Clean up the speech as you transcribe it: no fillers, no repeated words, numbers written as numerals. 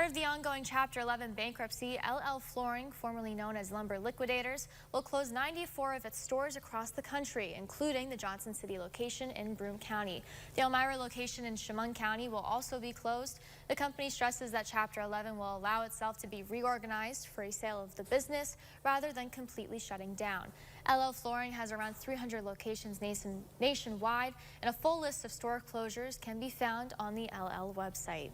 Part of the ongoing Chapter 11 bankruptcy, LL Flooring, formerly known as Lumber Liquidators, will close 94 of its stores across the country, including the Johnson City location in Broome County. The Elmira location in Chemung County will also be closed. The company stresses that Chapter 11 will allow itself to be reorganized for a sale of the business rather than completely shutting down. LL Flooring has around 300 locations nationwide, and a full list of store closures can be found on the LL website.